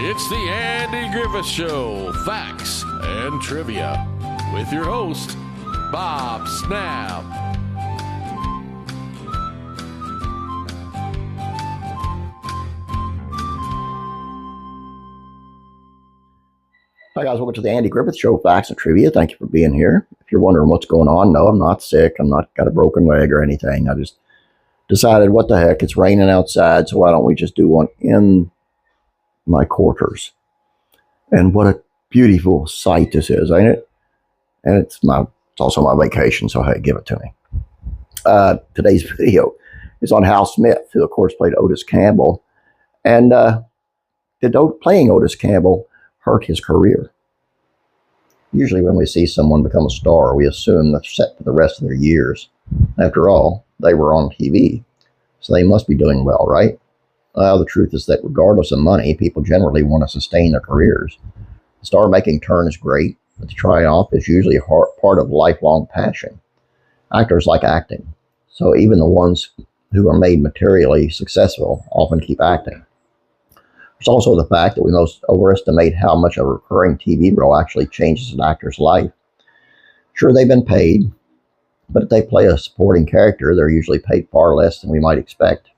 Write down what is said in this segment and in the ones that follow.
It's the Andy Griffith Show, Facts and Trivia, with your host, Bob Snap. Hi guys, welcome to the Andy Griffith Show, Facts and Trivia. Thank you for being here. If you're wondering what's going on, no, I'm not sick. I'm not got a broken leg or anything. I just decided, what the heck, it's raining outside, so why don't we just do one in my quarters? And what a beautiful sight this is, ain't it? And it's also my vacation, so hey, give it to me. Today's video is on Hal Smith, who of course played Otis Campbell. And did playing Otis Campbell hurt his career? Usually when we see someone become a star, we assume they're set for the rest of their years. After all, they were on TV, so they must be doing well, right? Well, the truth is that regardless of money, people generally want to sustain their careers. The star-making turn is great, but the triumph is usually a part of lifelong passion. Actors like acting, so even the ones who are made materially successful often keep acting. There's also the fact that we most overestimate how much a recurring TV role actually changes an actor's life. Sure, they've been paid, but if they play a supporting character, they're usually paid far less than we might expect.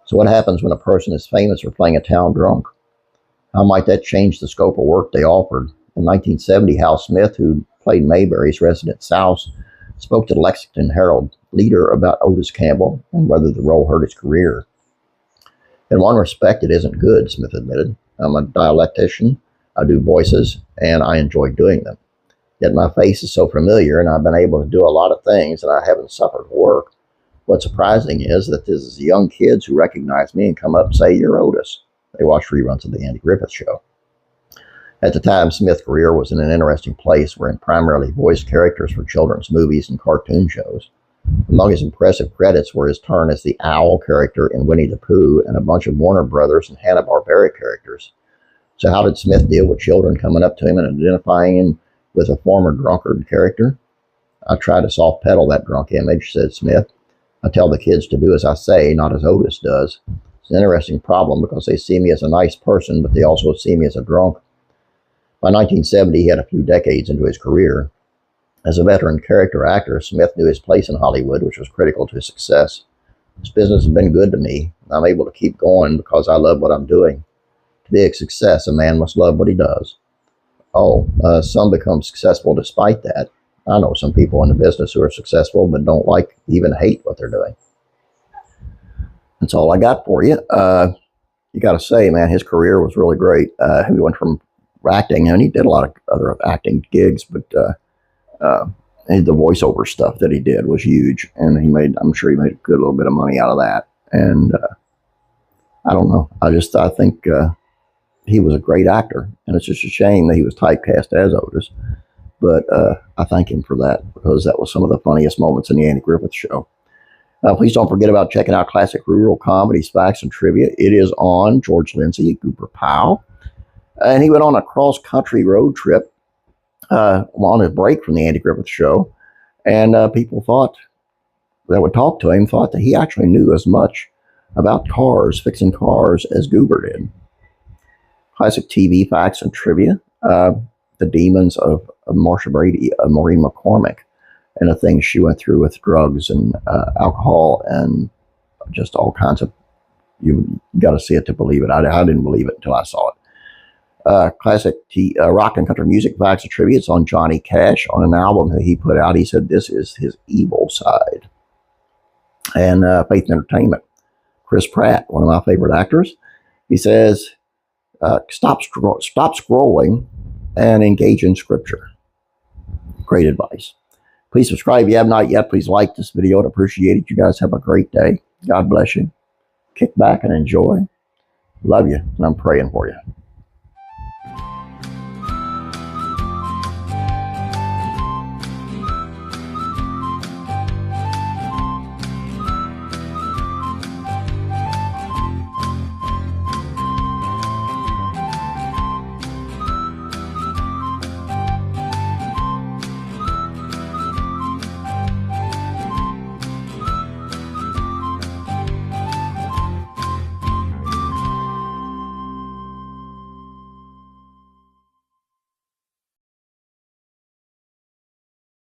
So what happens when a person is famous for playing a town drunk? How might that change the scope of work they offered? In 1970, Hal Smith, who played Mayberry's resident souse, spoke to the Lexington Herald Leader about Otis Campbell and whether the role hurt his career. In one respect, it isn't good, Smith admitted. I'm a dialectician, I do voices, and I enjoy doing them. Yet my face is so familiar, and I've been able to do a lot of things that I haven't suffered for work. What's surprising is that this is young kids who recognize me and come up and say, "You're Otis." They watch reruns of the Andy Griffith Show. At the time, Smith's career was in an interesting place, wherein primarily voiced characters for children's movies and cartoon shows. Among his impressive credits were his turn as the owl character in Winnie the Pooh and a bunch of Warner Brothers and Hanna-Barbera characters. So how did Smith deal with children coming up to him and identifying him with a former drunkard character? "I try to soft pedal that drunk image," said Smith. "I tell the kids to do as I say, not as Otis does. It's an interesting problem because they see me as a nice person, but they also see me as a drunk." By 1970, he had a few decades into his career. As a veteran character actor, Smith knew his place in Hollywood, which was critical to his success. "This business has been good to me. I'm able to keep going because I love what I'm doing. To be a success, a man must love what he does." Some become successful despite that. I know some people in the business who are successful but don't like, even hate what they're doing. That's all I got for you. You got to say, man, his career was really great. He went from acting, and he did a lot of other acting gigs, but the voiceover stuff that he did was huge, and I'm sure he made a good little bit of money out of that. And I don't know. I think he was a great actor, and it's just a shame that he was typecast as Otis. But I thank him for that, because that was some of the funniest moments in the Andy Griffith Show. Please don't forget about checking out classic rural comedies, facts, and trivia. It is on George Lindsay, Cooper Powell. And he went on a cross-country road trip on his break from the Andy Griffith Show. And people that would talk to him thought that he actually knew as much about cars, fixing cars, as Goober did. Classic TV facts and trivia. The demons of Marsha Brady, Maureen McCormick, and the things she went through with drugs and alcohol and just all kinds of, you got to see it to believe it. I didn't believe it until I saw it. Classic rock and country music facts and trivia. It's on Johnny Cash, on an album that he put out. He said this is his evil side. And Faith and Entertainment. Chris Pratt, one of my favorite actors. He says, stop scrolling and engage in scripture. Great advice. Please subscribe if you have not yet. Please like this video. I'd appreciate it. You guys have a great day. God bless you. Kick back and enjoy. Love you, and I'm praying for you.